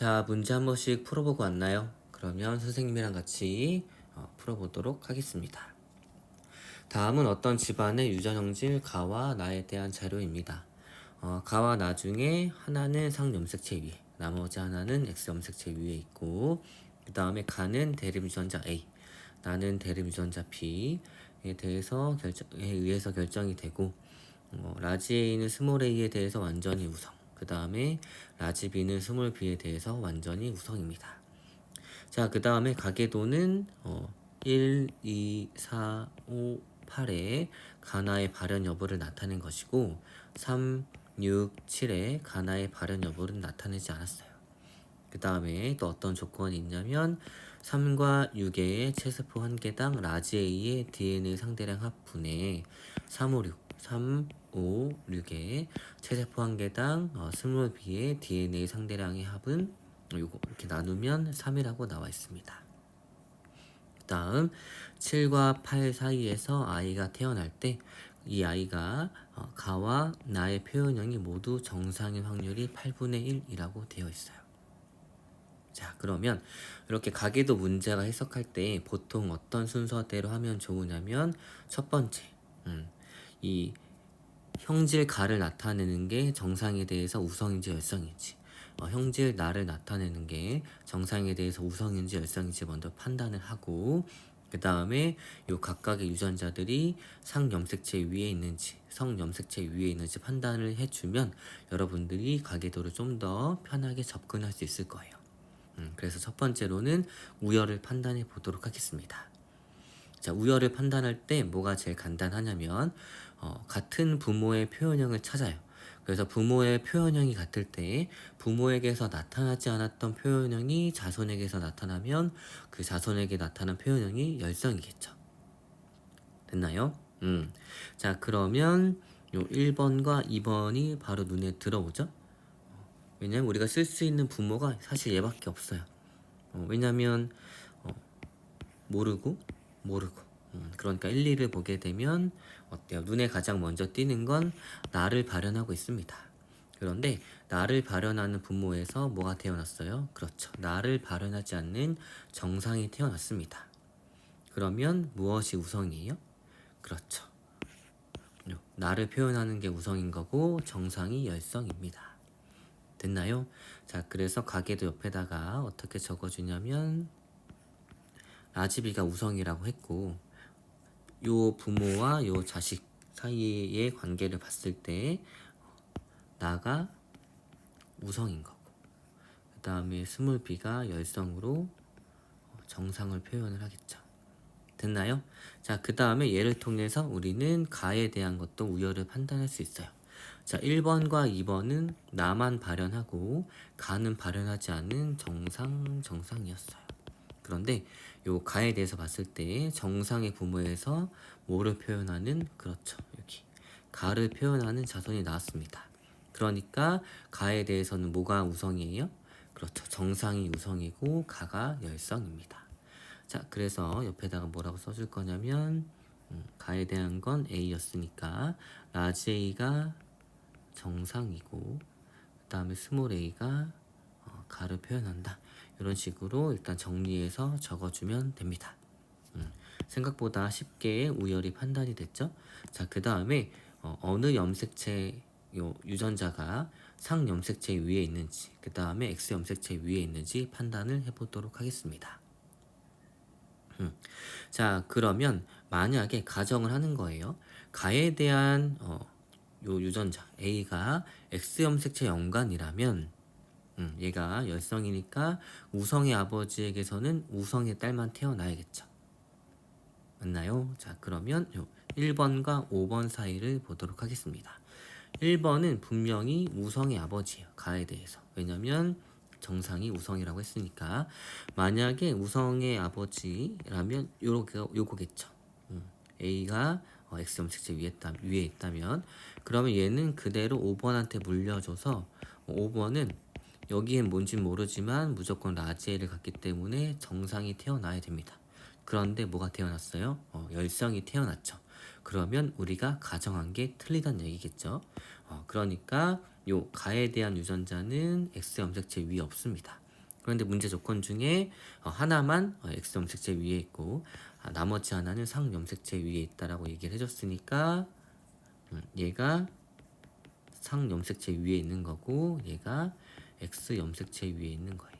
자, 문제 한 번씩 풀어보고 왔나요? 그러면 선생님이랑 같이 풀어보도록 하겠습니다. 다음은 어떤 집안의 유전형질 가와 나에 대한 자료입니다. 가와 나 중에 하나는 상염색체 위에, 나머지 하나는 X염색체 위에 있고, 그 다음에 가는 대립유전자 A, 나는 대립유전자 B에 의해서 결정이 되고, 라지 A는 스몰 a에 대해서 완전히 우성, 그 다음에 라지 B는 스몰 b에 대해서 완전히 우성입니다. 자, 그 다음에 가계도는 1, 2, 4, 5, 8에 가나의 발현 여부를 나타낸 것이고 3, 6, 7에 가나의 발현 여부를 나타내지 않았어요. 그 다음에 또 어떤 조건이 있냐면 3과 6의 체세포 한 개당 라지 A의 DNA 상대량 합분에 3, 5, 6, 3, 5, 6의 체세포 한 개당 스몰 b의 DNA 상대량의 합은 요거 이렇게 나누면 3이라고 나와 있습니다. 그 다음 7과 8 사이에서 아이가 태어날 때 이 아이가 가와 나의 표현형이 모두 정상인 확률이 8분의 1이라고 되어 있어요. 자, 그러면 이렇게 가계도 문제가 해석할 때 보통 어떤 순서대로 하면 좋으냐면 첫 번째, 이 형질 가를 나타내는 게 정상에 대해서 우성인지 열성인지, 형질 나를 나타내는 게 정상에 대해서 우성인지 열성인지 먼저 판단을 하고, 그 다음에 요 각각의 유전자들이 상염색체 위에 있는지 성염색체 위에 있는지 판단을 해주면 여러분들이 가계도를 좀 더 편하게 접근할 수 있을 거예요. 그래서 첫 번째로는 우열을 판단해 보도록 하겠습니다. 자, 우열을 판단할 때 뭐가 제일 간단하냐면 같은 부모의 표현형을 찾아요. 그래서 부모의 표현형이 같을 때 부모에게서 나타나지 않았던 표현형이 자손에게서 나타나면 그 자손에게 나타난 표현형이 열성이겠죠. 됐나요? 자, 그러면 요 1번과 2번이 바로 눈에 들어오죠? 왜냐면 우리가 쓸 수 있는 부모가 사실 얘밖에 없어요. 왜냐면 모르고 그러니까 1, 2를 보게 되면 어때요? 눈에 가장 먼저 띄는 건 나를 발현하고 있습니다. 그런데 나를 발현하는 부모에서 뭐가 태어났어요? 그렇죠. 나를 발현하지 않는 정상이 태어났습니다. 그러면 무엇이 우성이에요? 그렇죠. 나를 표현하는 게 우성인 거고 정상이 열성입니다. 됐나요? 자, 그래서 가계도 옆에다가 어떻게 적어주냐면 라지비가 우성이라고 했고 요 부모와 요 자식 사이의 관계를 봤을 때 나가 우성인 거고 그 다음에 스몰 b가 열성으로 정상을 표현을 하겠죠. 됐나요? 자, 그 다음에 얘를 통해서 우리는 가에 대한 것도 우열을 판단할 수 있어요. 자, 1번과 2번은 나만 발현하고 가는 발현하지 않은 정상이었어요. 그런데 요 가에 대해서 봤을 때 정상의 부모에서 뭐를 표현하는 그렇죠. 여기 가를 표현하는 자손이 나왔습니다. 그러니까 가에 대해서는 뭐가 우성이에요? 그렇죠. 정상이 우성이고 가가 열성입니다. 자, 그래서 옆에다가 뭐라고 써줄 거냐면 가에 대한 건 A였으니까 라지 A가 정상이고 그 다음에 스몰 a가 가를 표현한다. 이런 식으로 일단 정리해서 적어주면 됩니다. 생각보다 쉽게 우열이 판단이 됐죠. 자, 그 다음에 어느 염색체 유전자가 상염색체 위에 있는지 그 다음에 X염색체 위에 있는지 판단을 해보도록 하겠습니다. 자, 그러면 만약에 가정을 하는 거예요. 가에 대한 요 유전자 A가 X염색체 연관이라면 얘가 열성이니까 우성의 아버지에게서는 우성의 딸만 태어나야겠죠. 맞나요? 자, 그러면 요 1번과 5번 사이를 보도록 하겠습니다. 1번은 분명히 우성의 아버지예요. 가에 대해서. 왜냐면 정상이 우성이라고 했으니까 만약에 우성의 아버지라면 요거겠죠. A가 X염색체 위에 있다면 그러면 얘는 그대로 5번한테 물려줘서 5번은 여기엔 뭔진 모르지만 무조건 라지 A를 갖기 때문에 정상이 태어나야 됩니다. 그런데 뭐가 태어났어요? 열성이 태어났죠. 그러면 우리가 가정한 게 틀리단 얘기겠죠. 그러니까 요 가에 대한 유전자는 X 염색체 위에 없습니다. 그런데 문제 조건 중에 하나만 x 염색체 위에 있고 나머지 하나는 상 염색체 위에 있다라고 얘기를 해줬으니까 얘가 상 염색체 위에 있는 거고 얘가 x 염색체 위에 있는 거예요.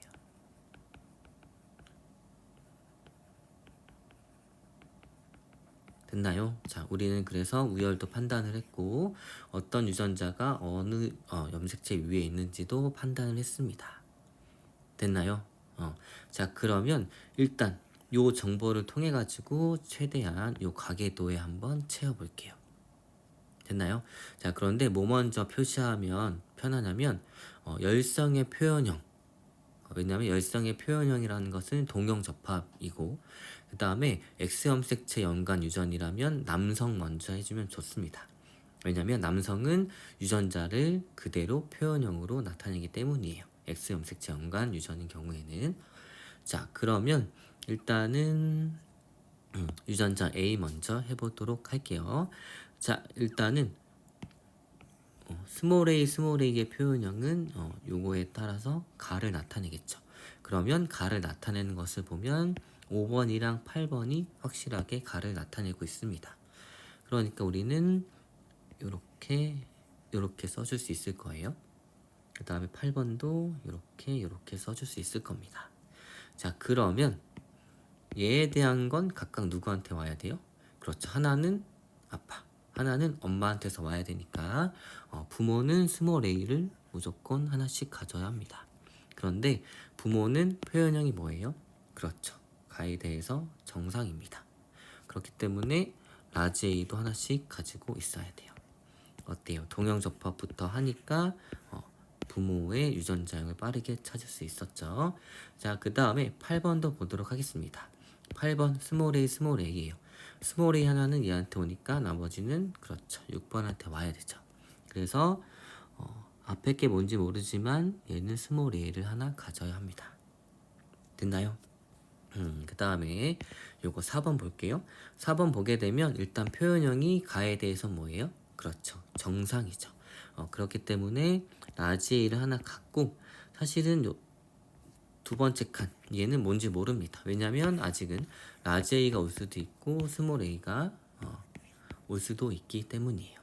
됐나요? 자, 우리는 그래서 우열도 판단을 했고 어떤 유전자가 어느 염색체 위에 있는지도 판단을 했습니다. 됐나요? 자, 그러면 일단 요 정보를 통해 가지고 최대한 요 가계도에 한번 채워 볼게요. 됐나요? 자, 그런데 뭐 먼저 표시하면 편하냐면 열성의 표현형. 왜냐하면 열성의 표현형이라는 것은 동형접합이고 그 다음에 X염색체 연관 유전이라면 남성 먼저 해주면 좋습니다. 왜냐하면 남성은 유전자를 그대로 표현형으로 나타내기 때문이에요. X염색체 연관 유전인 경우에는. 자, 그러면 일단은 유전자 A 먼저 해보도록 할게요. 자, 일단은 스몰 a의 표현형은 요거에 따라서 가를 나타내겠죠. 그러면 가를 나타내는 것을 보면 5번이랑 8번이 확실하게 가를 나타내고 있습니다. 그러니까 우리는 요렇게 써줄 수 있을 거예요. 그 다음에 8번도 요렇게 써줄 수 있을 겁니다. 자, 그러면 얘에 대한 건 각각 누구한테 와야 돼요? 그렇죠. 하나는 아빠, 하나는 엄마한테서 와야 되니까 부모는 스몰 a를 무조건 하나씩 가져야 합니다. 그런데 부모는 표현형이 뭐예요? 그렇죠. 가에 대해서 정상입니다. 그렇기 때문에 라지 a도 하나씩 가지고 있어야 돼요. 어때요? 동형접합부터 하니까 부모의 유전자형을 빠르게 찾을 수 있었죠. 자, 그 다음에 8번도 보도록 하겠습니다. 8번 스몰 a예요. 스몰 a 하나는 얘한테 오니까 나머지는 그렇죠. 6번한테 와야 되죠. 그래서 앞에 게 뭔지 모르지만 얘는 스몰 a를 하나 가져야 합니다. 됐나요? 그 다음에 요거 4번 볼게요. 4번 보게 되면 일단 표현형이 가에 대해서 뭐예요? 그렇죠. 정상이죠. 그렇기 때문에 라지 A를 하나 갖고 사실은 요 두 번째 칸 얘는 뭔지 모릅니다. 왜냐면 아직은 라지 A가 올 수도 있고 스몰 A가 올 수도 있기 때문이에요.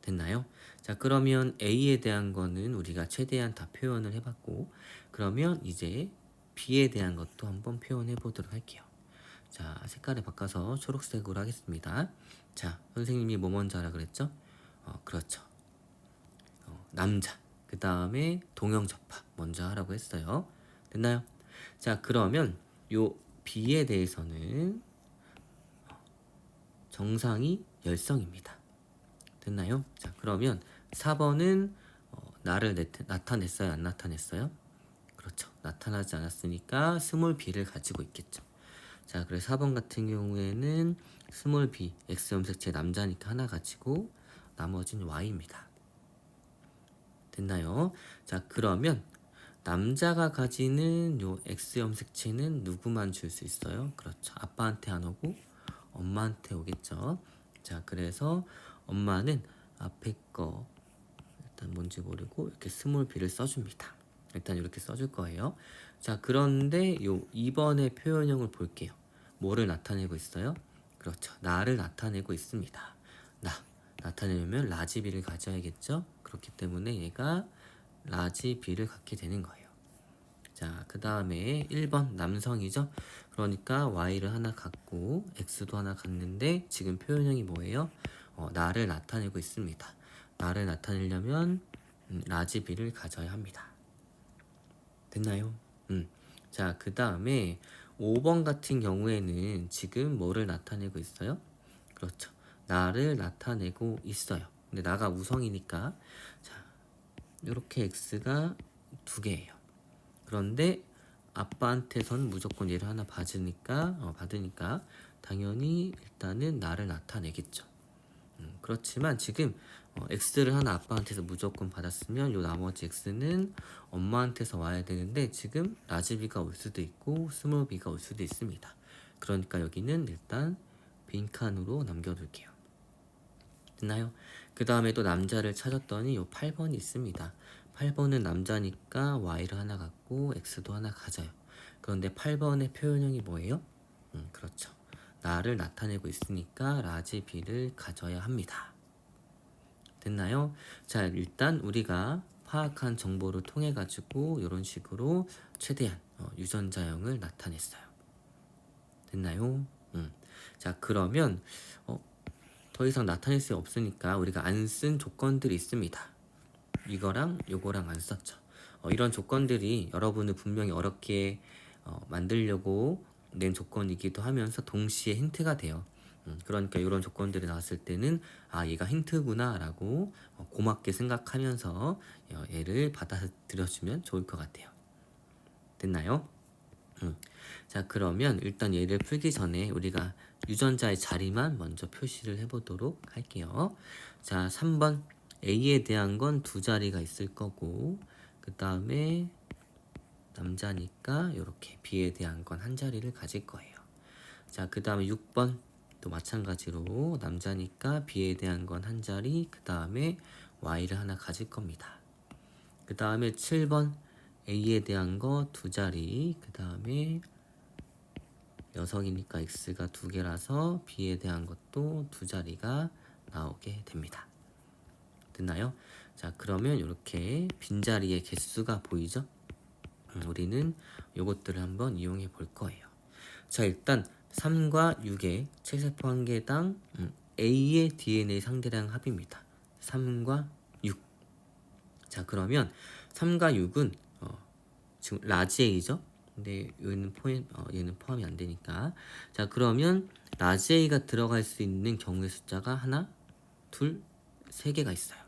됐나요? 자, 그러면 A에 대한 거는 우리가 최대한 다 표현을 해봤고 그러면 이제 B에 대한 것도 한번 표현해 보도록 할게요. 자, 색깔을 바꿔서 초록색으로 하겠습니다. 자, 선생님이 뭐 먼저 하라 그랬죠? 그렇죠. 남자. 그 다음에 동형접합 먼저 하라고 했어요. 됐나요? 자, 그러면 요 B에 대해서는 정상이 열성입니다. 됐나요? 자, 그러면 4번은 나를 나타냈어요? 안 나타냈어요? 그렇죠. 나타나지 않았으니까 스몰 b를 가지고 있겠죠. 자, 그래서 4번 같은 경우에는 스몰 b, x 염색체 남자니까 하나 가지고 나머지는 y입니다. 됐나요? 자, 그러면 남자가 가지는 요 X 염색체는 누구만 줄 수 있어요? 그렇죠. 아빠한테 안 오고 엄마한테 오겠죠. 자, 그래서 엄마는 앞에 거 일단 뭔지 모르고 이렇게 스몰 b를 써줍니다. 일단 이렇게 써줄 거예요. 자, 그런데 요 2번의 표현형을 볼게요. 뭐를 나타내고 있어요? 그렇죠. 나를 나타내고 있습니다. 나타내려면 라지 b를 가져야겠죠. 그렇기 때문에 얘가 라지 b를 갖게 되는 거예요. 자, 그 다음에 1번 남성이죠. 그러니까 y를 하나 갖고 x도 하나 갖는데 지금 표현형이 뭐예요? 나를 나타내고 있습니다. 나를 나타내려면 라지 b를 가져야 합니다. 됐나요? 자, 그 다음에 5번 같은 경우에는 지금 뭐를 나타내고 있어요? 그렇죠. 나를 나타내고 있어요. 근데 나가 우성이니까 자, 이렇게 x가 두 개예요. 그런데 아빠한테선 무조건 얘를 하나 받으니까 당연히 일단은 나를 나타내겠죠. 그렇지만 지금 x를 하나 아빠한테서 무조건 받았으면 요 나머지 x는 엄마한테서 와야 되는데 지금 라지 b가 올 수도 있고 스몰 b가 올 수도 있습니다. 그러니까 여기는 일단 빈칸으로 남겨둘게요. 됐나요? 그 다음에 또 남자를 찾았더니 요 8번이 있습니다. 8번은 남자니까 y를 하나 갖고 x도 하나 가져요. 그런데 8번의 표현형이 뭐예요? 그렇죠. 나를 나타내고 있으니까 라지 b를 가져야 합니다. 됐나요? 자, 일단 우리가 파악한 정보를 통해 가지고 이런 식으로 최대한 유전자형을 나타냈어요. 됐나요? 자, 그러면 더 이상 나타낼 수 없으니까 우리가 안 쓴 조건들이 있습니다. 이거랑 요거랑 안 썼죠. 이런 조건들이 여러분을 분명히 어렵게 만들려고 낸 조건이기도 하면서 동시에 힌트가 돼요. 그러니까 이런 조건들이 나왔을 때는 아, 얘가 힌트구나 라고 고맙게 생각하면서 얘를 받아들여주면 좋을 것 같아요. 됐나요? 자, 그러면 일단 얘를 풀기 전에 우리가 유전자의 자리만 먼저 표시를 해보도록 할게요. 자, 3번 A에 대한 건 두 자리가 있을 거고, 그 다음에 남자니까 이렇게 B에 대한 건 한 자리를 가질 거예요. 자, 그 다음에 6번 또 마찬가지로 남자니까 B에 대한 건 한 자리, 그 다음에 Y를 하나 가질 겁니다. 그 다음에 7번 A에 대한 거 두 자리, 그 다음에 여성이니까 X가 두 개라서 B에 대한 것도 두 자리가 나오게 됩니다. 됐나요? 자, 그러면 이렇게 빈자리의 개수가 보이죠? 우리는 요것들을 한번 이용해 볼 거예요. 자, 일단 3과 6의 체세포 한 개당 A의 DNA 상대량 합입니다. 3과 6. 자, 그러면 3과 6은 지금 라지 A죠? 근데 얘는 포함이 안 되니까. 자, 그러면 라지 A가 들어갈 수 있는 경우의 숫자가 하나, 둘, 세 개가 있어요.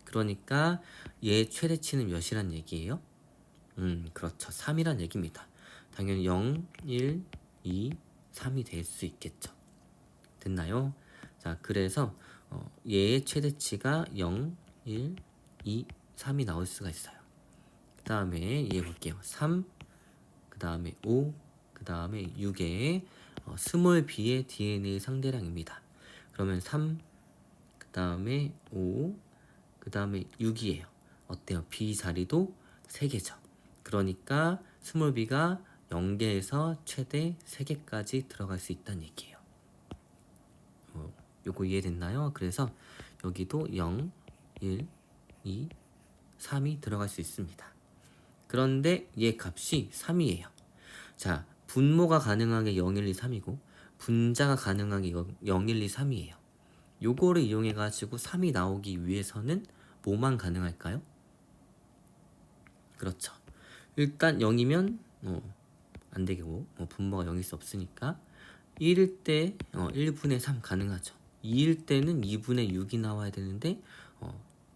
그러니까 얘 최대치는 몇이란 얘기예요? 그렇죠. 3이란 얘기입니다. 당연히 0, 1, 2, 3이 될 수 있겠죠. 됐나요? 자, 그래서 얘의 최대치가 0, 1, 2, 3이 나올 수가 있어요. 그 다음에 얘 볼게요. 3, 그 다음에 5, 그 다음에 6의 스몰 b의 DNA 상대량입니다. 그러면 3, 그 다음에 5, 그 다음에 6이에요. 어때요? b 자리도 3개죠. 그러니까 스몰 b가 0개에서 최대 3개까지 들어갈 수 있다는 얘기예요. 요거 이해됐나요? 그래서 여기도 0, 1, 2, 3이 들어갈 수 있습니다. 그런데 얘 값이 3이에요. 자, 분모가 가능한 게 0, 1, 2, 3이고 분자가 가능한 게 0, 1, 2, 3이에요. 요거를 이용해 가지고 3이 나오기 위해서는 뭐만 가능할까요? 그렇죠. 일단 0이면 안 되고 분모가 0일 수 없으니까 1일 때 1분의 3 가능하죠. 2일 때는 2분의 6이 나와야 되는데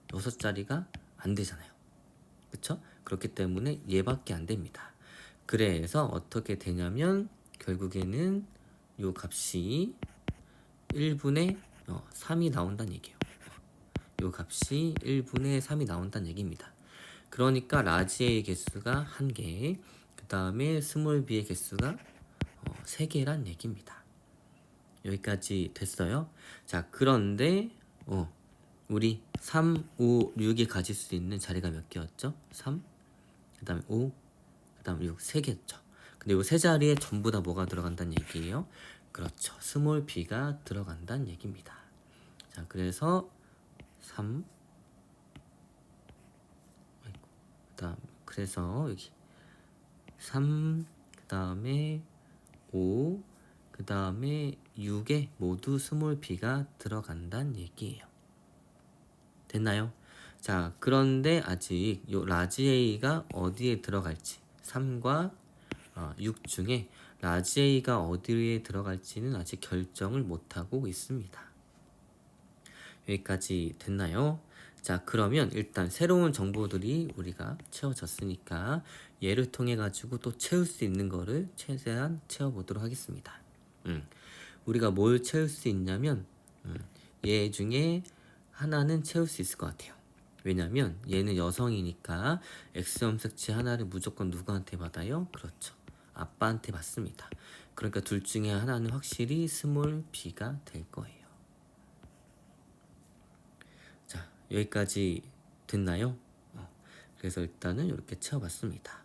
6자리가 안 되잖아요. 그쵸? 그렇기 때문에 얘밖에 안 됩니다. 그래서 어떻게 되냐면 결국에는 요 값이 1분의 3이 나온다는 얘기예요. 요 값이 1분의 3이 나온다는 얘기입니다. 그러니까 라지 A의 개수가 1개, 그 다음에 스몰 b의 개수가 3개란 얘기입니다. 여기까지 됐어요. 자, 그런데 우리 3, 5, 6이 가질 수 있는 자리가 몇 개였죠? 3, 그 다음에 5, 그 다음에 6, 3개였죠. 근데 이 세 자리에 전부 다 뭐가 들어간다는 얘기예요? 그렇죠. 스몰 b가 들어간다는 얘기입니다. 자, 그래서 3, 그래서 여기 3, 그 다음에 5, 그 다음에 6에 모두 스몰 b가 들어간다는 얘기예요. 됐나요? 자, 그런데 아직 요 라지 A가 어디에 들어갈지 3과 6 중에 라지 A가 어디에 들어갈지는 아직 결정을 못하고 있습니다. 여기까지 됐나요? 자, 그러면 일단 새로운 정보들이 우리가 채워졌으니까 얘를 통해 가지고 또 채울 수 있는 거를 최대한 채워보도록 하겠습니다. 우리가 뭘 채울 수 있냐면 얘 중에 하나는 채울 수 있을 것 같아요. 왜냐면 얘는 여성이니까 X 염색체 하나를 무조건 누구한테 받아요? 그렇죠. 아빠한테 받습니다. 그러니까 둘 중에 하나는 확실히 스몰 b가 될 거예요. 여기까지 됐나요? 그래서 일단은 이렇게 채워봤습니다.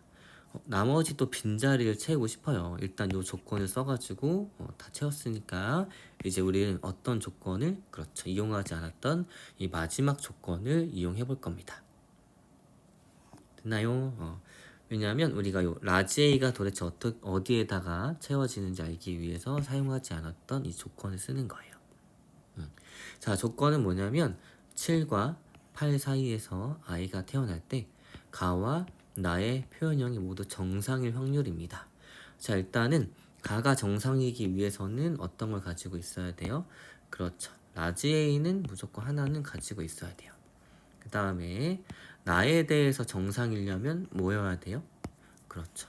나머지 또 빈자리를 채우고 싶어요. 일단 이 조건을 써가지고 다 채웠으니까 이제 우리는 어떤 조건을 그렇죠 이용하지 않았던 이 마지막 조건을 이용해 볼 겁니다. 됐나요? 왜냐하면 우리가 요 라지 A가 도대체 어디에다가 채워지는지 알기 위해서 사용하지 않았던 이 조건을 쓰는 거예요. 자, 조건은 뭐냐면 7과 8 사이에서 아이가 태어날 때 가와 나의 표현형이 모두 정상일 확률입니다. 자, 일단은 가가 정상이기 위해서는 어떤 걸 가지고 있어야 돼요? 그렇죠. 라지 A는 무조건 하나는 가지고 있어야 돼요. 그 다음에 나에 대해서 정상이려면 뭐여야 돼요? 그렇죠.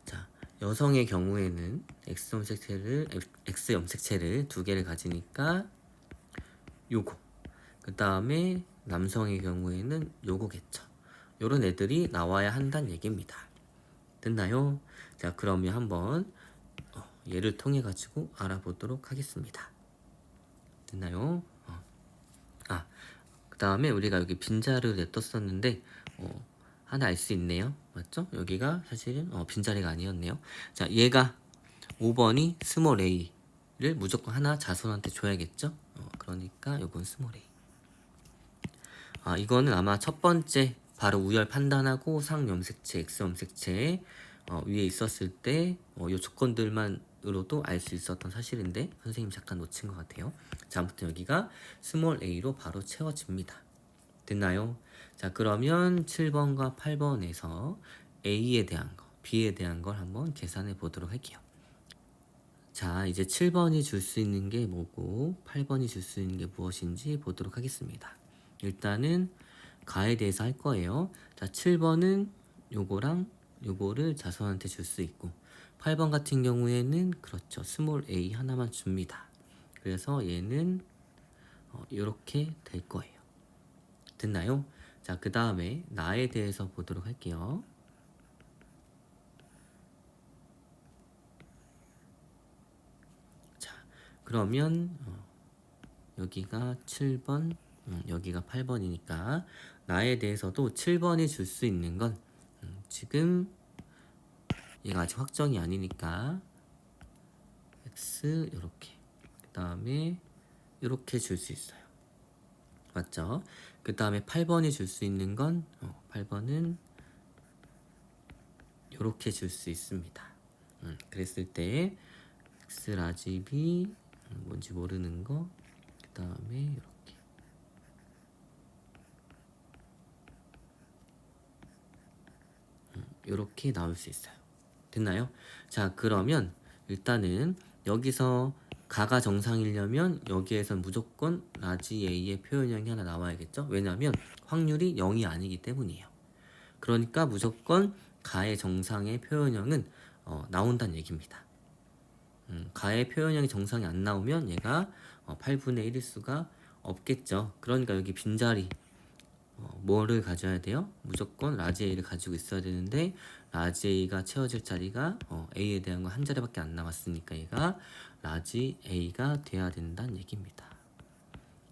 자, 여성의 경우에는 X 염색체를 두 개를 가지니까 요거. 그 다음에 남성의 경우에는 요거겠죠. 요런 애들이 나와야 한다는 얘기입니다. 됐나요? 자, 그러면 한번 얘를 통해 가지고 알아보도록 하겠습니다. 됐나요? 그 다음에 우리가 여기 빈자리를 냅뒀었는데 하나 알 수 있네요. 맞죠? 여기가 사실은 빈자리가 아니었네요. 자, 얘가 5번이 스몰 a를 무조건 하나 자손한테 줘야겠죠? 그러니까 요건 스몰 a. 이거는 아마 첫 번째 바로 우열 판단하고 상염색체, X염색체 위에 있었을 때 요 조건들만으로도 알 수 있었던 사실인데 선생님 잠깐 놓친 것 같아요. 자, 아무튼 여기가 스몰 a로 바로 채워집니다. 됐나요? 자, 그러면 7번과 8번에서 A에 대한 거, B에 대한 걸 한번 계산해 보도록 할게요. 자, 이제 7번이 줄 수 있는 게 뭐고 8번이 줄 수 있는 게 무엇인지 보도록 하겠습니다. 일단은 가에 대해서 할 거예요. 자, 7번은 요거랑 요거를 자손한테 줄 수 있고 8번 같은 경우에는 그렇죠. 스몰 a 하나만 줍니다. 그래서 얘는 이렇게 될 거예요. 됐나요? 자, 그 다음에 나에 대해서 보도록 할게요. 자, 그러면 여기가 7번, 여기가 8번이니까 나에 대해서도 7번이 줄 수 있는 건 지금 얘가 아직 확정이 아니니까 x 이렇게 그 다음에 이렇게 줄 수 있어요. 맞죠? 그 다음에 8번이 줄 수 있는 건 8번은 이렇게 줄 수 있습니다. 그랬을 때 x 라지 b 뭔지 모르는 거 그 다음에 이렇게 나올 수 있어요. 됐나요? 자, 그러면 일단은 여기서 가가 정상이려면 여기에선 무조건 라지 a의 표현형이 하나 나와야겠죠? 왜냐하면 확률이 0이 아니기 때문이에요. 그러니까 무조건 가의 정상의 표현형은 나온다는 얘기입니다. 가의 표현형이 정상이 안 나오면 얘가 8분의 1일 수가 없겠죠. 그러니까 여기 빈자리 뭐를 가져야 돼요? 무조건 라지 A를 가지고 있어야 되는데 라지 A가 채워질 자리가 A에 대한 건 한 자리밖에 안 남았으니까 얘가 라지 A가 돼야 된다는 얘기입니다.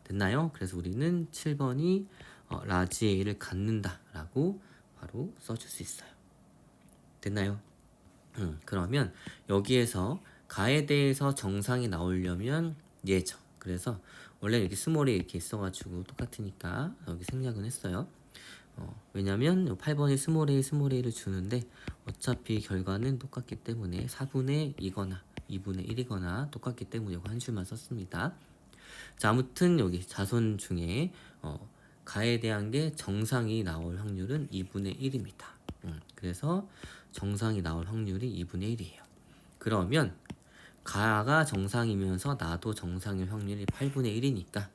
됐나요? 그래서 우리는 7번이 라지 A를 갖는다 라고 바로 써줄 수 있어요. 됐나요? 그러면 여기에서 가에 대해서 정상이 나오려면 얘죠. 그래서 원래 이렇게 스몰이 이렇게 있어가지고 똑같으니까 여기 생략은 했어요. 왜냐면 8번이 스몰 A를 주는데 어차피 결과는 똑같기 때문에 4분의 2거나 2분의 1이거나 똑같기 때문에 이거 한 줄만 썼습니다. 자, 아무튼 여기 자손 중에 가에 대한 게 정상이 나올 확률은 2분의 1입니다. 그래서 정상이 나올 확률이 2분의 1이에요. 그러면 가가 정상이면서 나도 정상일 확률이 8분의 1이니까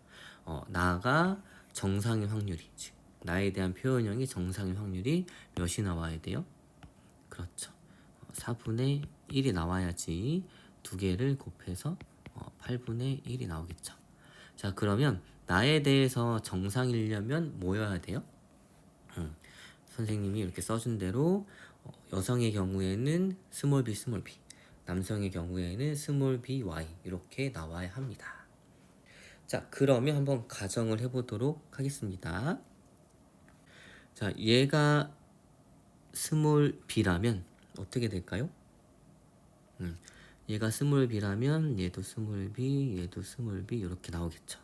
나가 정상일 확률이 즉 나에 대한 표현형이 정상일 확률이 몇이 나와야 돼요? 그렇죠. 4분의 1이 나와야지 두 개를 곱해서 8분의 1이 나오겠죠. 자, 그러면 나에 대해서 정상이려면 뭐여야 돼요? 선생님이 이렇게 써준 대로 여성의 경우에는 스몰 b 남성의 경우에는 스몰 by 이렇게 나와야 합니다. 자, 그러면 한번 가정을 해보도록 하겠습니다. 자, 얘가 스몰 b라면 어떻게 될까요? 얘가 스몰 b라면 얘도 스몰 b, 얘도 스몰 b 이렇게 나오겠죠.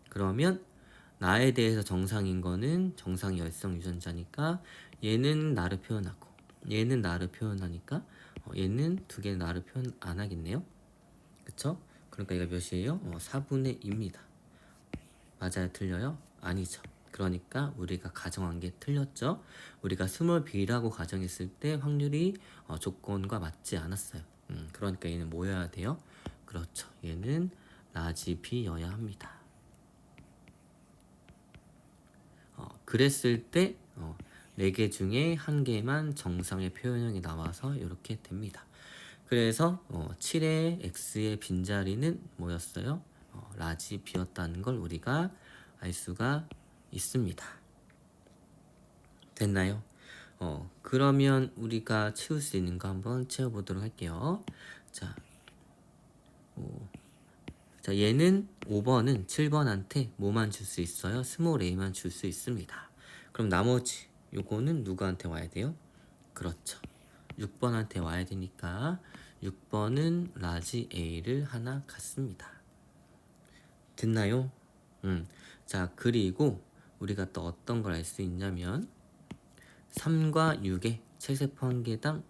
그러면 나에 대해서 정상인 거는 정상 열성 유전자니까 얘는 나를 표현하고 얘는 나를 표현하니까 얘는 두 개는 나를 표현 안 하겠네요. 그쵸? 그러니까 이거 몇이에요? 4분의 2입니다. 맞아요? 틀려요? 아니죠. 그러니까 우리가 가정한 게 틀렸죠. 우리가 스몰 b라고 가정했을 때 확률이 조건과 맞지 않았어요. 그러니까 얘는 뭐여야 돼요? 그렇죠. 얘는 라지 b여야 합니다. 그랬을 때 4개 중에 1개만 정상의 표현형이 나와서 이렇게 됩니다. 그래서 7의 x의 빈자리는 뭐였어요? 라지 b였다는 걸 우리가 알 수가 있습니다. 됐나요? 그러면 우리가 채울 수 있는 거 한번 채워보도록 할게요. 자, 자, 얘는 5번은 7번한테 뭐만 줄 수 있어요? 스몰 a만 줄 수 있습니다. 그럼 나머지 요거는 누구한테 와야 돼요? 그렇죠. 6번한테 와야 되니까 6번은 라지 a를 하나 갖습니다. 됐나요? 자, 그리고 우리가 또 어떤 걸 알 수 있냐면 3과 6의 체세포 한 개당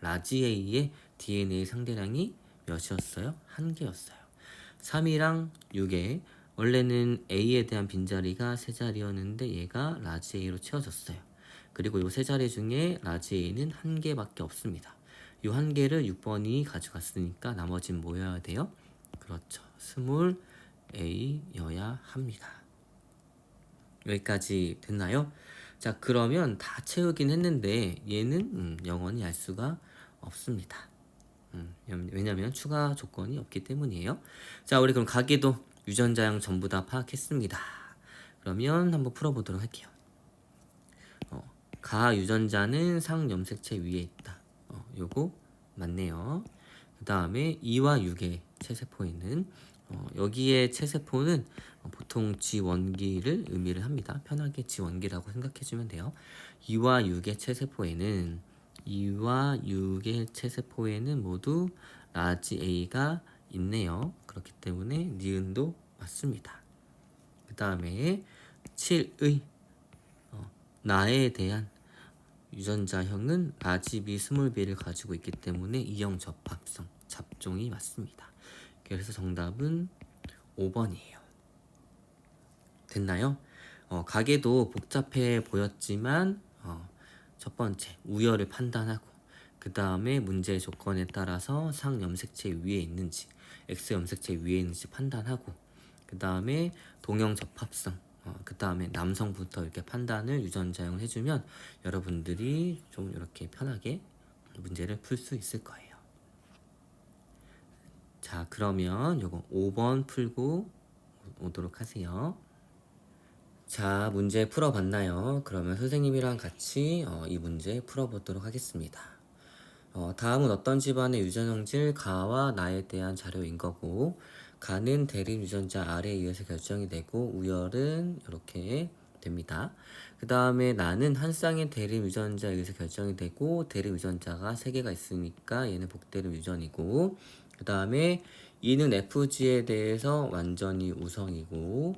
라지 A의 DNA 상대량이 몇이었어요? 1개였어요. 3이랑 6에 원래는 A에 대한 빈자리가 3자리였는데 얘가 라지 A로 채워졌어요. 그리고 이 3자리 중에 라지 A는 1개밖에 없습니다. 이 1개를 6번이 가져갔으니까 나머지는 뭐여야 돼요? 그렇죠. 스몰 A여야 합니다. 여기까지 됐나요? 자, 그러면 다 채우긴 했는데 얘는 영원히 알 수가 없습니다. 왜냐면 추가 조건이 없기 때문이에요. 자, 우리 그럼 가계도 유전자형 전부 다 파악했습니다. 그러면 한번 풀어보도록 할게요. 가 유전자는 상염색체 위에 있다. 요거 맞네요. 그 다음에 2와 6의 체세포에는 여기에 체세포는 보통 G원기를 의미를 합니다. 편하게 G원기라고 생각해주면 돼요. 2와 6의 체세포에는 모두 라지 A가 있네요. 그렇기 때문에 니은도 맞습니다. 그 다음에 7의 나에 대한 유전자형은 라지 B, 스몰 b를 가지고 있기 때문에 이형 접합성, 잡종이 맞습니다. 그래서 정답은 5번이에요. 됐나요? 가게도 복잡해 보였지만 첫 번째 우열을 판단하고 그 다음에 문제의 조건에 따라서 상염색체 위에 있는지 X염색체 위에 있는지 판단하고 그 다음에 동형 접합성 그 다음에 남성부터 이렇게 판단을 유전자형을 해주면 여러분들이 좀 이렇게 편하게 문제를 풀 수 있을 거예요. 자, 그러면 요거 5번 풀고 오도록 하세요. 자, 문제 풀어봤나요? 그러면 선생님이랑 같이 이 문제 풀어보도록 하겠습니다. 다음은 어떤 집안의 유전형질 가와 나에 대한 자료인 거고 가는 대립 유전자 R에 의해서 결정이 되고 우열은 이렇게 됩니다. 그 다음에 나는 한 쌍의 대립 유전자에 의해서 결정이 되고 대립 유전자가 3개가 있으니까 얘는 복대립 유전이고 그 다음에 E는 FG에 대해서 완전히 우성이고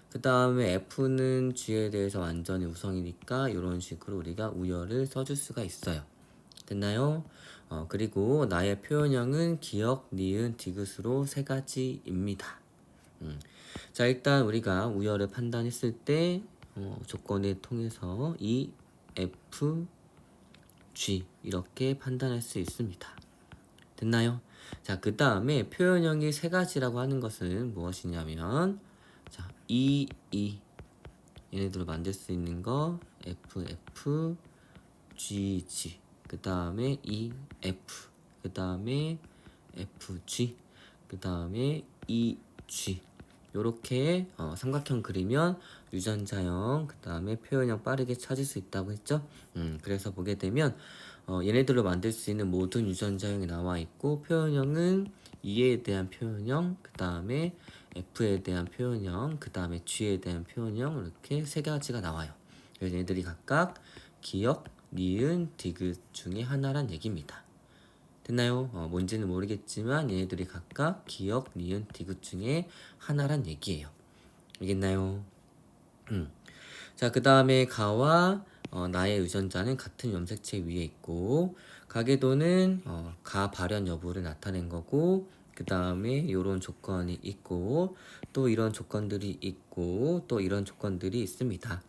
그 다음에 F는 G에 대해서 완전히 우성이니까 이런 식으로 우리가 우열을 써줄 수가 있어요. 됐나요? 그리고 나의 표현형은 기역, 니은, 디귿으로 3가지입니다. 자, 일단 우리가 우열을 판단했을 때 조건을 통해서 E, F, G 이렇게 판단할 수 있습니다. 됐나요? 자, 그 다음에 표현형이 3가지라고 하는 것은 무엇이냐면 자, E, 얘네들을 만들 수 있는 거 F, G, 그 다음에 E, F, 그 다음에 F, G, 그 다음에 E, G 요렇게 삼각형 그리면 유전자형 그 다음에 표현형 빠르게 찾을 수 있다고 했죠. 그래서 보게 되면 얘네들로 만들 수 있는 모든 유전자형이 나와 있고 표현형은 E에 대한 표현형 그 다음에 F에 대한 표현형 그 다음에 G에 대한 표현형 이렇게 3가지가 나와요. 그래서 얘들이 각각 기역, 니은, 디귿 중에 하나란 얘기입니다. 됐나요? 뭔지는 모르겠지만 얘네들이 각각 기역, 니은, 디귿 중에 하나란 얘기예요. 알겠나요? 자, 그 다음에 가와 나의 유전자는 같은 염색체 위에 있고, 가계도는 가 발현 여부를 나타낸 거고, 그 다음에 이런 조건이 있고, 또 이런 조건들이 있고, 또 이런 조건들이 있습니다.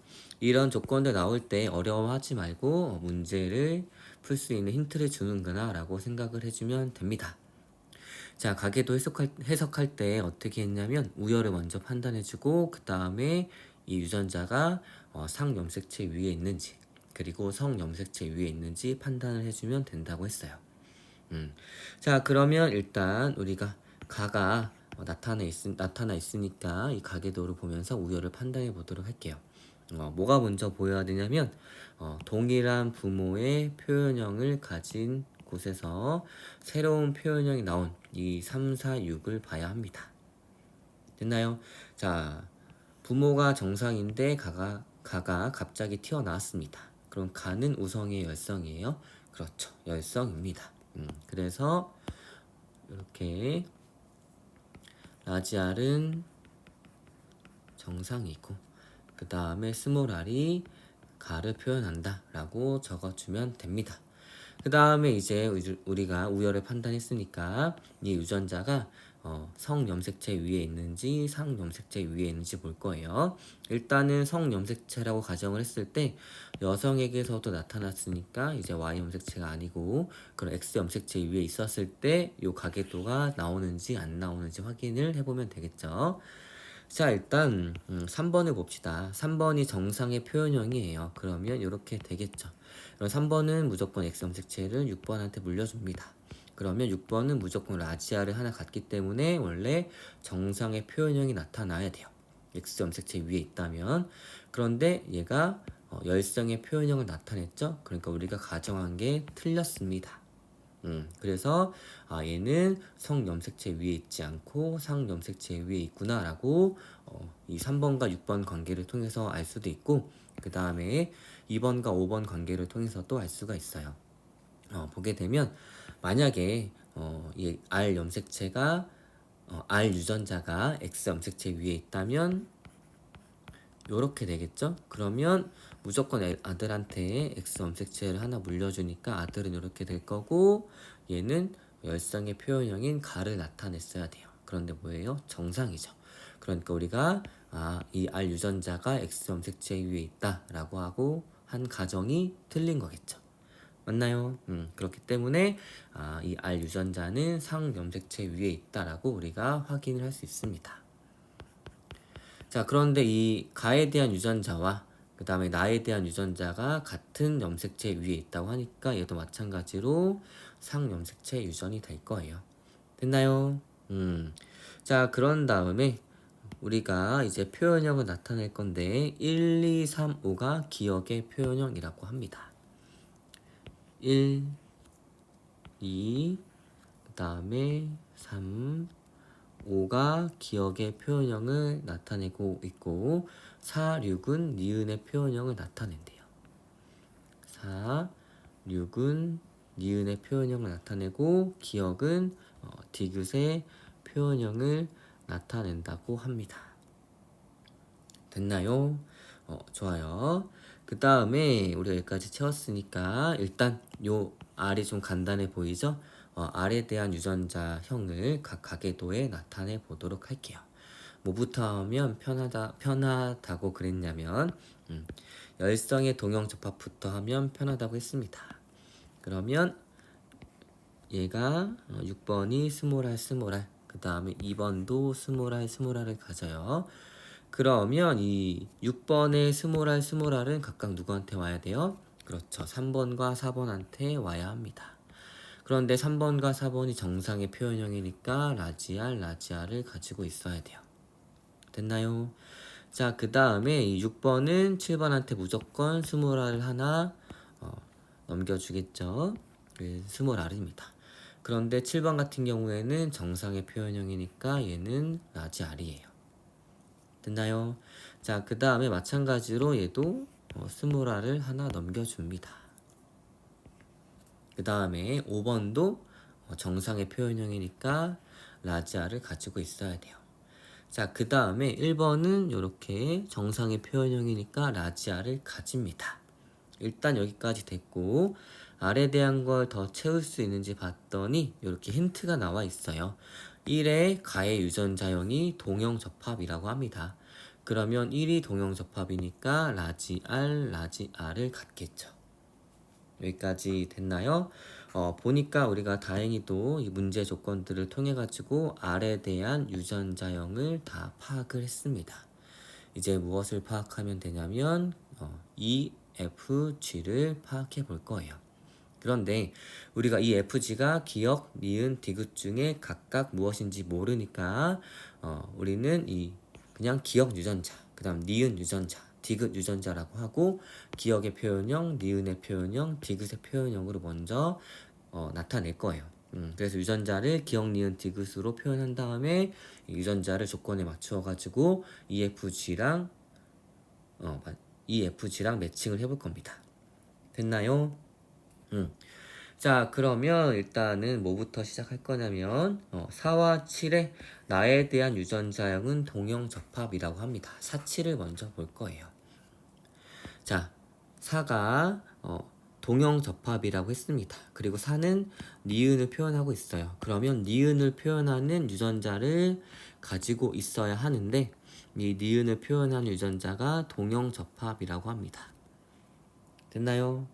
이런 조건들 나올 때 어려워하지 말고 문제를 풀 수 있는 힌트를 주는구나 라고 생각을 해주면 됩니다. 자, 가계도 해석할 때 어떻게 했냐면 우열을 먼저 판단해주고 그 다음에 이 유전자가 상염색체 위에 있는지 그리고 성염색체 위에 있는지 판단을 해주면 된다고 했어요. 자, 그러면 일단 우리가 가가 나타나 있으니까 이 가계도를 보면서 우열을 판단해 보도록 할게요. 뭐가 먼저 보여야 되냐면 동일한 부모의 표현형을 가진 곳에서 새로운 표현형이 나온 이 3, 4, 6을 봐야 합니다. 됐나요? 자, 부모가 정상인데 가가 갑자기 튀어나왔습니다. 그럼 가는 우성의 열성이에요? 그렇죠. 열성입니다. 그래서 이렇게 라지알은 정상이고 그 다음에 스몰 r이 가를 표현한다 라고 적어주면 됩니다. 그 다음에 이제 우리가 우열을 판단했으니까 이 유전자가 성염색체 위에 있는지 상염색체 위에 있는지 볼 거예요. 일단은 성염색체라고 가정을 했을 때 여성에게서도 나타났으니까 이제 Y염색체가 아니고 그런 X염색체 위에 있었을 때 이 가계도가 나오는지 안 나오는지 확인을 해보면 되겠죠. 자, 일단 3번을 봅시다. 3번이 정상의 표현형이에요. 그러면 이렇게 되겠죠. 그럼 3번은 무조건 X염색체를 6번한테 물려줍니다. 그러면 6번은 무조건 라지아를 하나 갖기 때문에 원래 정상의 표현형이 나타나야 돼요. X염색체 위에 있다면. 그런데 얘가 열성의 표현형을 나타냈죠. 그러니까 우리가 가정한 게 틀렸습니다. 그래서 얘는 성염색체 위에 있지 않고 상염색체 위에 있구나 라고 이 3번과 6번 관계를 통해서 알 수도 있고 그 다음에 2번과 5번 관계를 통해서도 알 수가 있어요. 보게 되면 만약에 이 R 염색체가 R 유전자가 X 염색체 위에 있다면 요렇게 되겠죠? 그러면 무조건 아들한테 X 염색체를 하나 물려주니까 아들은 이렇게 될 거고 얘는 열성의 표현형인 가를 나타냈어야 돼요. 그런데 뭐예요? 정상이죠. 그러니까 우리가 이 R 유전자가 X 염색체 위에 있다라고 하고 한 가정이 틀린 거겠죠. 맞나요? 그렇기 때문에 이 R 유전자는 상염색체 위에 있다라고 우리가 확인을 할 수 있습니다. 자, 그런데 이 가에 대한 유전자와 그 다음에 나에 대한 유전자가 같은 염색체 위에 있다고 하니까 얘도 마찬가지로 상염색체 유전이 될 거예요. 됐나요? 자, 그런 다음에 우리가 이제 표현형을 나타낼 건데 1, 2, 3, 5가 기억의 표현형이라고 합니다. 1, 2, 그 다음에 3, 5가 기억의 표현형을 나타내고 있고 4, 6은 니은의 표현형을 나타낸대요. 4, 6은 니은의 표현형을 나타내고 기억은 디귿의 표현형을 나타낸다고 합니다. 됐나요? 좋아요. 그 다음에 우리가 여기까지 채웠으니까 일단 요 R이 좀 간단해 보이죠? R에 대한 유전자형을 각 가계도에 나타내 보도록 할게요. 뭐부터 하면 편하다고 그랬냐면 열성의 동형 접합부터 하면 편하다고 했습니다. 그러면 얘가 6번이 스몰R 그 다음에 2번도 스몰R을 가져요. 그러면 이 6번의 스몰R은 각각 누구한테 와야 돼요? 그렇죠. 3번과 4번한테 와야 합니다. 그런데 3번과 4번이 정상의 표현형이니까 라지알을 가지고 있어야 돼요. 됐나요? 자, 그 다음에 이 6번은 7번한테 무조건 스몰R 하나 넘겨주겠죠. 스몰R입니다. 그런데 7번 같은 경우에는 정상의 표현형이니까 얘는 라지알이에요. 됐나요? 자, 그 다음에 마찬가지로 얘도 스몰 r을 하나 넘겨줍니다. 그 다음에 5번도 정상의 표현형이니까 라지 r을 가지고 있어야 돼요. 자, 그 다음에 1번은 이렇게 정상의 표현형이니까 라지 r을 가집니다. 일단 여기까지 됐고, r에 대한 걸 더 채울 수 있는지 봤더니 이렇게 힌트가 나와 있어요. 1의 가의 유전자형이 동형접합이라고 합니다. 그러면 1이 동형접합이니까 라지 r을 갖겠죠. 여기까지 됐나요? 보니까 우리가 다행히도 이 문제 조건들을 통해 가지고 R에 대한 유전자형을 다 파악을 했습니다. 이제 무엇을 파악하면 되냐면 E, F, G를 파악해 볼 거예요. 그런데 우리가 이 FG가 기억, 니은, 디귿 중에 각각 무엇인지 모르니까 우리는 이 그냥 기억 유전자, 그 다음 니은 유전자, 디귿 유전자라고 하고 기억의 표현형, 니은의 표현형, 디귿의 표현형으로 먼저 나타낼 거예요. 그래서 유전자를 기억, 니은, 디귿으로 표현한 다음에 유전자를 조건에 맞추어 가지고 EFG랑 매칭을 해볼 겁니다. 됐나요? 자, 그러면 일단은 뭐부터 시작할 거냐면 4와 7의 나에 대한 유전자형은 동형접합이라고 합니다. 4, 7을 먼저 볼 거예요. 자, 4가 동형접합이라고 했습니다. 그리고 4는 니은을 표현하고 있어요. 그러면 니은을 표현하는 유전자를 가지고 있어야 하는데 이 니은을 표현하는 유전자가 동형접합이라고 합니다. 됐나요?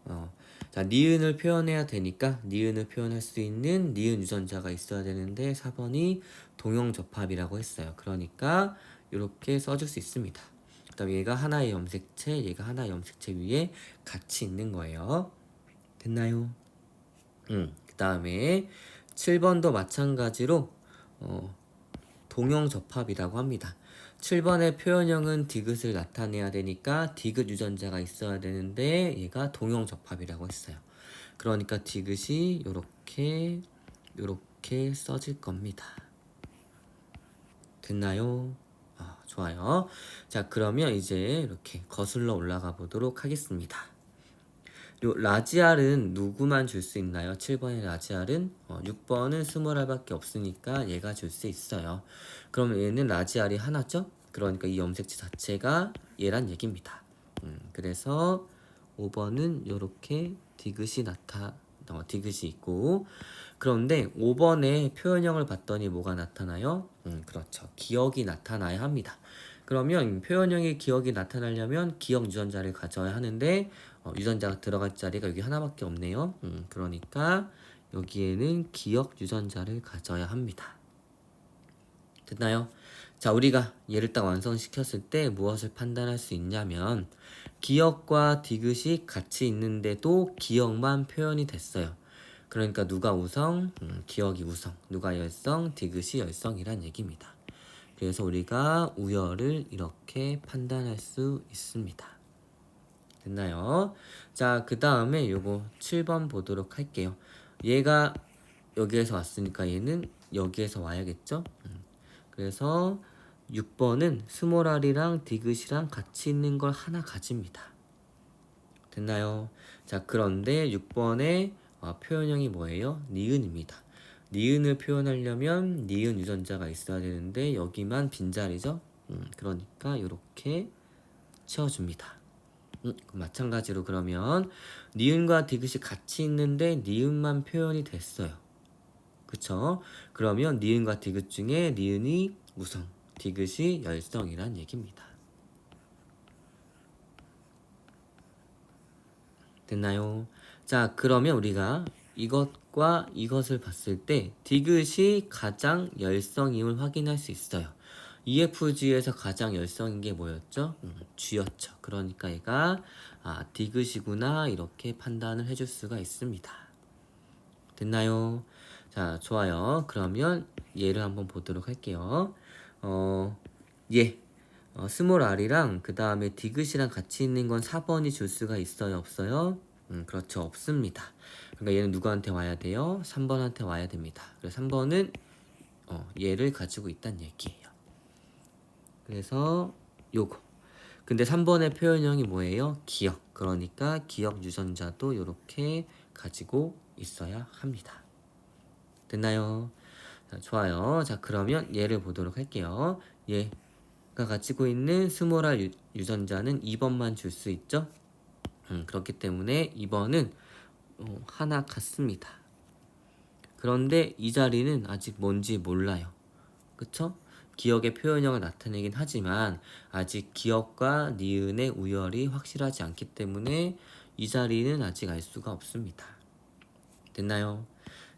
자, 니은을 표현해야 되니까 니은을 표현할 수 있는 니은 유전자가 있어야 되는데 4번이 동형접합이라고 했어요. 그러니까 이렇게 써줄 수 있습니다. 그 다음에 얘가 하나의 염색체, 얘가 하나의 염색체 위에 같이 있는 거예요. 됐나요? 그 다음에 7번도 마찬가지로 동형접합이라고 합니다. 7번의 표현형은 디귿을 나타내야 되니까 디귿 유전자가 있어야 되는데 얘가 동형접합이라고 했어요. 그러니까 디귿이 요렇게 써질 겁니다. 됐나요? 좋아요. 자, 그러면 이제 이렇게 거슬러 올라가 보도록 하겠습니다. 요 라지알은 누구만 줄 수 있나요? 7번의 라지알은 6번은 스몰 r밖에 없으니까 얘가 줄 수 있어요. 그러면 얘는 라지알이 하나죠? 그러니까 이 염색체 자체가 얘란 얘기입니다. 그래서 5번은 이렇게 디귿이 있고, 그런데 5번의 표현형을 봤더니 뭐가 나타나요? 그렇죠. 기억이 나타나야 합니다. 그러면 표현형의 기억이 나타나려면 기억 유전자를 가져야 하는데 유전자가 들어갈 자리가 여기 하나밖에 없네요. 그러니까 여기에는 기억 유전자를 가져야 합니다. 됐나요? 자, 우리가 얘를 딱 완성시켰을 때 무엇을 판단할 수 있냐면 기억과 디귿이 같이 있는데도 기억만 표현이 됐어요. 그러니까 누가 우성? 기억이 우성. 누가 열성? 디귿이 열성이란 얘기입니다. 그래서 우리가 우열을 이렇게 판단할 수 있습니다. 됐나요? 자, 그 다음에 요거 7번 보도록 할게요. 얘가 여기에서 왔으니까 얘는 여기에서 와야겠죠? 그래서 6번은 스몰 r이랑 디귿이랑 같이 있는 걸 하나 가집니다. 됐나요? 자, 그런데 6번의 표현형이 뭐예요? 니은입니다. 니은을 표현하려면 니은 유전자가 있어야 되는데 여기만 빈자리죠? 그러니까 이렇게 채워줍니다. 마찬가지로 그러면 니은과 디귿이 같이 있는데 니은만 표현이 됐어요. 그쵸? 그러면 니은과 디귿 중에 니은이 우성, 디귿이 열성이란 얘기입니다. 됐나요? 자, 그러면 우리가 이것과 이것을 봤을 때 디귿이 가장 열성임을 확인할 수 있어요. EFG에서 가장 열성인 게 뭐였죠? G였죠. 그러니까 얘가 디귿이구나 이렇게 판단을 해줄 수가 있습니다. 됐나요? 자, 좋아요. 그러면 얘를 한번 보도록 할게요. 스몰 r이랑 그 다음에 디귿이랑 같이 있는 건 4번이 줄 수가 있어요? 없어요? 그렇죠. 없습니다. 그러니까 얘는 누구한테 와야 돼요? 3번한테 와야 됩니다. 그래서 3번은 얘를 가지고 있다는 얘기예요. 그래서 요거. 근데 3번의 표현형이 뭐예요? 기억. 그러니까 기억 유전자도 이렇게 가지고 있어야 합니다. 됐나요? 자, 좋아요. 자, 그러면 얘를 보도록 할게요. 얘가 가지고 있는 스모랄 유전자는 2번만 줄 수 있죠? 그렇기 때문에 2번은 하나 같습니다. 그런데 이 자리는 아직 뭔지 몰라요. 그쵸? 기억의 표현형을 나타내긴 하지만 아직 기억과 니은의 우열이 확실하지 않기 때문에 이 자리는 아직 알 수가 없습니다. 됐나요?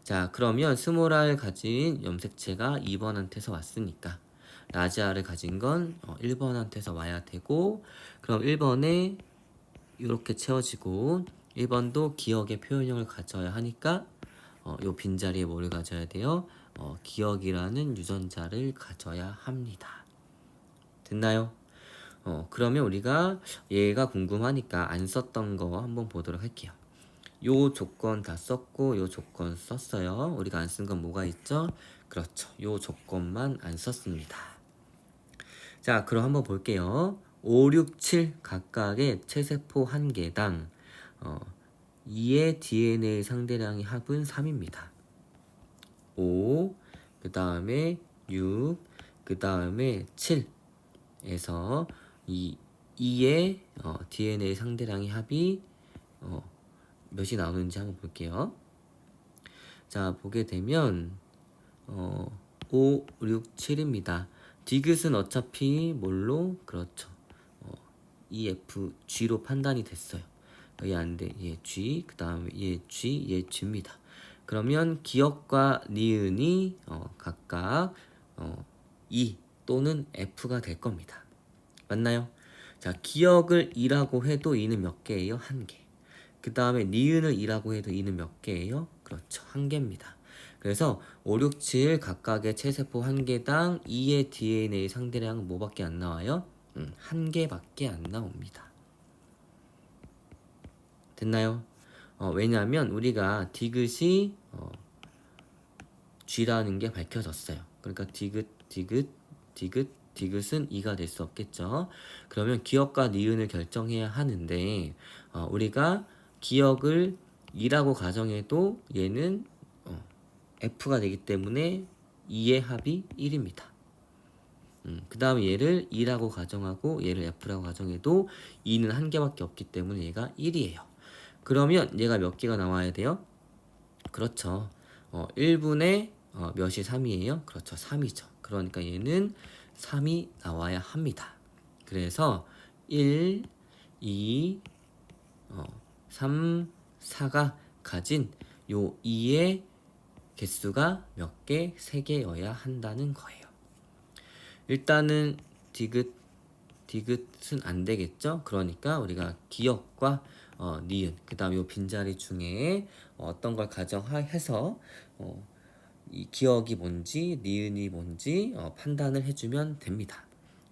자, 그러면 스몰알 가진 염색체가 2번한테서 왔으니까 라지아를 가진 건 1번한테서 와야 되고, 그럼 1번에 이렇게 채워지고 1번도 기억의 표현형을 가져야 하니까 요 빈자리에 뭐를 가져야 돼요? 기억이라는 유전자를 가져야 합니다. 됐나요? 그러면 우리가 얘가 궁금하니까 안 썼던 거 한번 보도록 할게요. 요 조건 다 썼고 요 조건 썼어요. 우리가 안 쓴 건 뭐가 있죠? 그렇죠. 요 조건만 안 썼습니다. 자, 그럼 한번 볼게요. 5, 6, 7 각각의 체세포 한 개당 2의 DNA 상대량의 합은 3입니다. 5, 그 다음에 6, 그 다음에 7에서 이 2의 DNA 상대량의 합이 몇이 나오는지 한번 볼게요. 자, 보게 되면 5, 6, 7입니다. 디귿은 어차피 뭘로? 그렇죠. EF, G로 판단이 됐어요. 여기 안 돼. 얘 G, 그 다음에 얘 G, 얘 G입니다. 그러면 기억과 니은이 각각 E 또는 F가 될 겁니다. 맞나요? 자, 기억을 2라고 해도 E는 몇 개예요? 한 개. 그 다음에 니은을 2라고 해도 E는 몇 개예요? 그렇죠. 한 개입니다. 그래서 5, 6, 7 각각의 체세포 한 개당 2의 DNA 상대량은 뭐밖에 안 나와요? 한 개밖에 안 나옵니다. 됐나요? 왜냐하면 우리가 디귿이 G라는 게 밝혀졌어요. 그러니까 디귿, 디귿, 디귿, 디귿은 2가 될 수 없겠죠. 그러면 기억과 니은을 결정해야 하는데 우리가 기억을 2라고 가정해도 얘는 F가 되기 때문에 2의 합이 1입니다. 그 다음에 얘를 2라고 가정하고 얘를 F라고 가정해도 2는 한 개밖에 없기 때문에 얘가 1이에요. 그러면 얘가 몇 개가 나와야 돼요? 그렇죠. 1분의 몇이 3이에요? 그렇죠. 3이죠. 그러니까 얘는 3이 나와야 합니다. 그래서 1, 2, 3, 4가 가진 요 2의 개수가 몇 개? 3개여야 한다는 거예요. 일단은 디귿은 안 되겠죠? 그러니까 우리가 기억과 니은, 그 다음에 요 빈자리 중에 어떤 걸 가정해서 이 기억이 뭔지 니은이 뭔지 판단을 해주면 됩니다.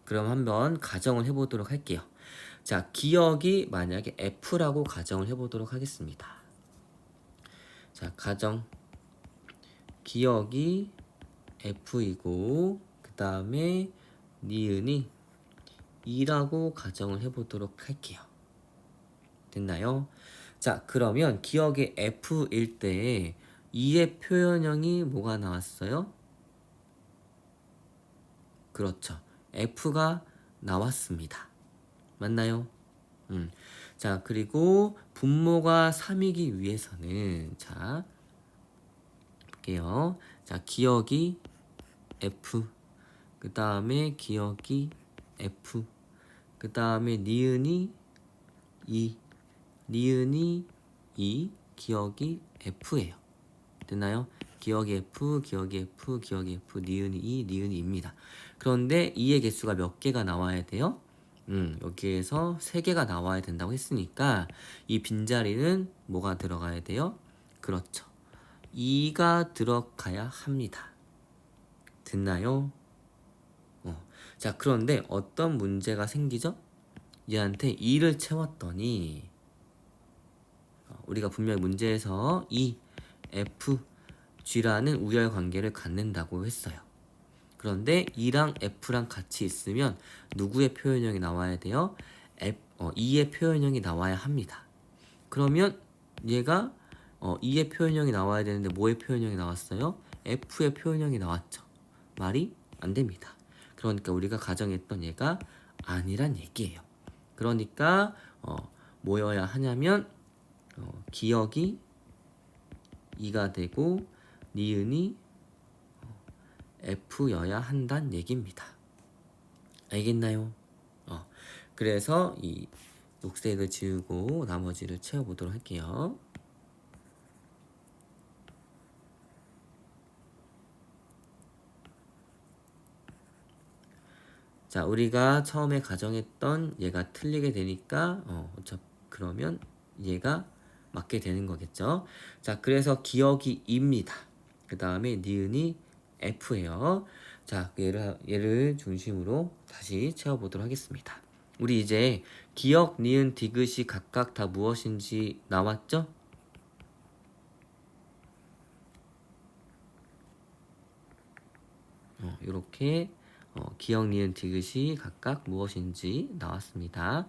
그럼 한번 가정을 해보도록 할게요. 자, 기억이 만약에 F라고 가정을 해보도록 하겠습니다. 자, 가정 기억이 F이고 그 다음에 니은이 2라고 가정을 해보도록 할게요. 됐나요? 자, 그러면 기억이 F일 때 2의 표현형이 뭐가 나왔어요? 그렇죠. F가 나왔습니다. 맞나요? 자, 그리고 분모가 3이기 위해서는 자, 볼게요. 자, 기억이 F, 그 다음에 기억이 F, 그 다음에 니은이 2, 니은이 2, 기억이 F예요. 됐나요? 기억이 F, 기억이 F, 기억이 F, 니은이 2, 니은이 2입니다. 그런데 2의 개수가 몇 개가 나와야 돼요? 여기에서 3개가 나와야 된다고 했으니까 이 빈자리는 뭐가 들어가야 돼요? 그렇죠. 2가 들어가야 합니다. 됐나요? 자, 그런데 어떤 문제가 생기죠? 얘한테 2를 채웠더니 우리가 분명히 문제에서 E, F, G라는 우열 관계를 갖는다고 했어요. 그런데 E랑 F랑 같이 있으면 누구의 표현형이 나와야 돼요? E의 표현형이 나와야 합니다. 그러면 얘가 E의 표현형이 나와야 되는데 뭐의 표현형이 나왔어요? F의 표현형이 나왔죠. 말이 안 됩니다. 그러니까 우리가 가정했던 얘가 아니란 얘기예요. 그러니까 뭐여야 하냐면 기억이 E가 되고 니은이 F여야 한다는 얘기입니다. 알겠나요? 그래서 이 녹색을 지우고 나머지를 채워보도록 할게요. 자, 우리가 처음에 가정했던 얘가 틀리게 되니까 그러면 얘가 맞게 되는 거겠죠. 자, 그래서 기억이 E입니다. 그 다음에 니은이 F예요. 자, 얘를 중심으로 다시 채워보도록 하겠습니다. 우리 이제 기억, 니은, 디귿이 각각 다 무엇인지 나왔죠? 이렇게 기억, 니은, 디귿이 각각 무엇인지 나왔습니다.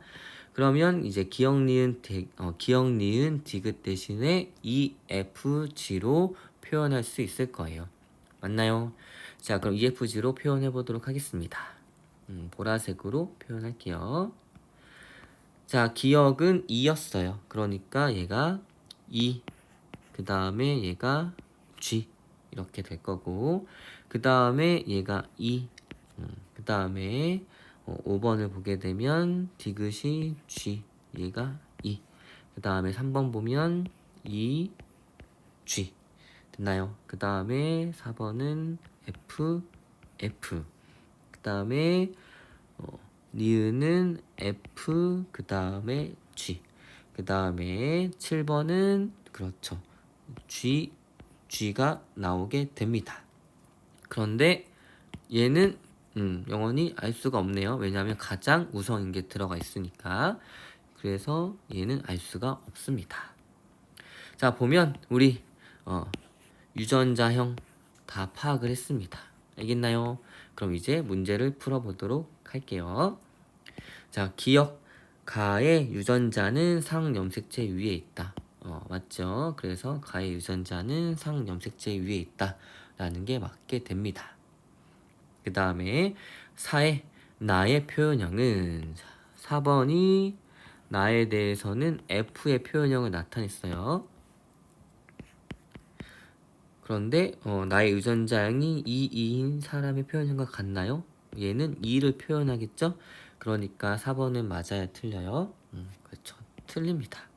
그러면 이제 기억, 니은, 디귿 대신에 EFG로 표현할 수 있을 거예요. 맞나요? 자, 그럼 EFG로 표현해 보도록 하겠습니다. 보라색으로 표현할게요. 자, 기억은 2였어요. 그러니까 얘가 2, 그 다음에 얘가 G 이렇게 될 거고, 그 다음에 얘가 2, 그 다음에 5번을 보게 되면 디귿이 G, 얘가 2, 그 다음에 3번 보면 2, G 됐나요? 그 다음에 4번은 F, 그 다음에 니은은 F, 그 다음에 G, 그 다음에 7번은 그렇죠, G가 나오게 됩니다. 그런데 얘는 영원히 알 수가 없네요. 왜냐하면 가장 우성인 게 들어가 있으니까. 그래서 얘는 알 수가 없습니다. 자, 보면 우리 유전자형 다 파악을 했습니다. 알겠나요? 그럼 이제 문제를 풀어보도록 할게요. 자, 기억 가의 유전자는 상염색체 위에 있다. 맞죠? 그래서 가의 유전자는 상염색체 위에 있다 라는 게 맞게 됩니다. 그 다음에 4의 나의 표현형은 4번이 나에 대해서는 F의 표현형을 나타냈어요. 그런데 나의 유전자형이 2인 사람의 표현형과 같나요? 얘는 2를 표현하겠죠? 그러니까 4번은 맞아야 틀려요. 그렇죠. 틀립니다.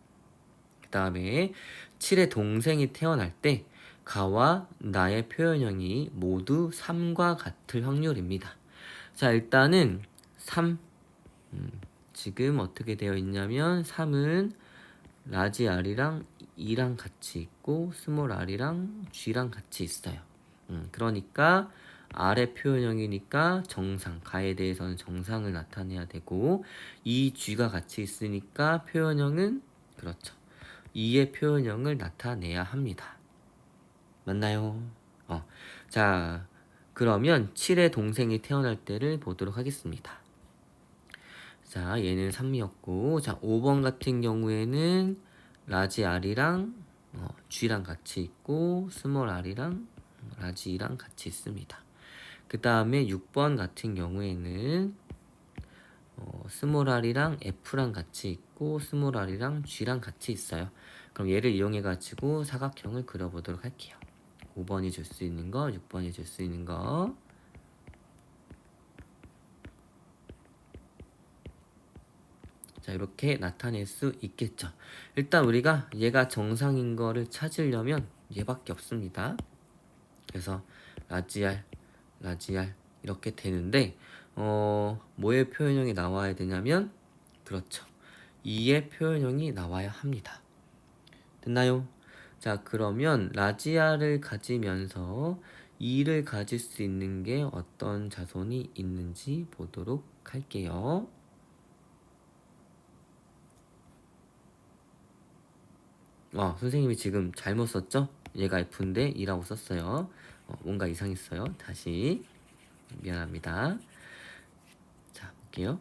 그 다음에 7의 동생이 태어날 때 가와 나의 표현형이 모두 3과 같을 확률입니다. 자, 일단은 3 지금 어떻게 되어 있냐면 3은 라지 R이랑 E랑 같이 있고 스몰 R이랑 G랑 같이 있어요. 그러니까 R의 표현형이니까 정상, 가에 대해서는 정상을 나타내야 되고 이 G가 같이 있으니까 표현형은 그렇죠, E의 표현형을 나타내야 합니다. 맞나요? 자, 그러면 7의 동생이 태어날 때를 보도록 하겠습니다. 자, 얘는 3이었고, 자, 5번 같은 경우에는 라지 R이랑 G랑 같이 있고 스몰 R이랑 라지 E랑 같이 있습니다. 그 다음에 6번 같은 경우에는 스몰 R이랑 F랑 같이 있고 스몰 R이랑 G랑 같이 있어요. 그럼 얘를 이용해 가지고 사각형을 그려보도록 할게요. 5번이 줄 수 있는 거, 6번이 줄 수 있는 거. 자, 이렇게 나타낼 수 있겠죠. 일단 우리가 얘가 정상인 거를 찾으려면 얘밖에 없습니다. 그래서 라지알 이렇게 되는데 뭐의 표현형이 나와야 되냐면 그렇죠, 2의 표현형이 나와야 합니다. 됐나요? 자, 그러면 라지알을 가지면서 2를 가질 수 있는 게 어떤 자손이 있는지 보도록 할게요. 선생님이 지금 잘못 썼죠? 얘가 F인데 E라고 썼어요. 뭔가 이상했어요. 다시. 미안합니다. 자, 볼게요.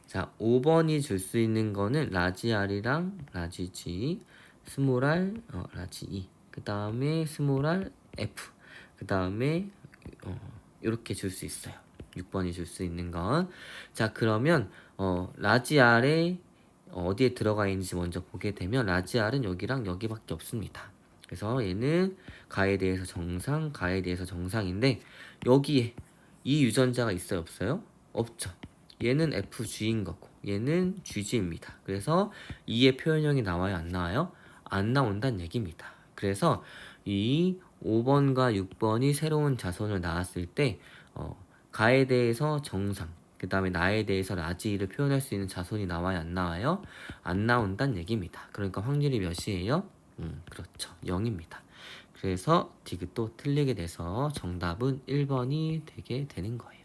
자, 5번이 줄 수 있는 거는 라지 R이랑 라지 G, 스몰 R, 라지 E, 그 다음에 스몰 R, F, 그 다음에 이렇게 줄 수 있어요. 6번이 줄 수 있는 건. 자, 그러면 라지 R에 어디에 들어가 있는지 먼저 보게 되면 라지 R은 여기랑 여기밖에 없습니다. 그래서 얘는 가에 대해서 정상, 가에 대해서 정상인데 여기에 이 유전자가 있어요, 없어요? 없죠. 얘는 FG인 거고 얘는 GG입니다. 그래서 2의 표현형이 나와요, 안 나와요? 안 나온다는 얘기입니다. 그래서 이 5번과 6번이 새로운 자손을 낳았을 때 가에 대해서 정상, 그 다음에 나에 대해서 라지를 표현할 수 있는 자손이 나와요, 안 나와요? 안 나온다는 얘기입니다. 그러니까 확률이 몇이에요? 그렇죠. 0입니다. 그래서 디귿도 틀리게 돼서 정답은 1번이 되게 되는 거예요.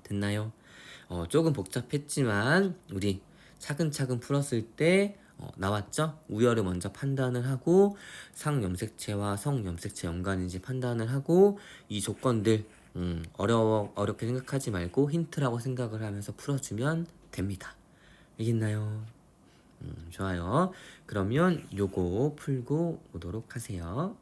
됐나요? 조금 복잡했지만 우리 차근차근 풀었을 때 나왔죠? 우열을 먼저 판단을 하고 상염색체와 성염색체 연관인지 판단을 하고 이 조건들 어렵게 생각하지 말고 힌트라고 생각을 하면서 풀어주면 됩니다. 알겠나요? 좋아요. 그러면 요거 풀고 오도록 하세요.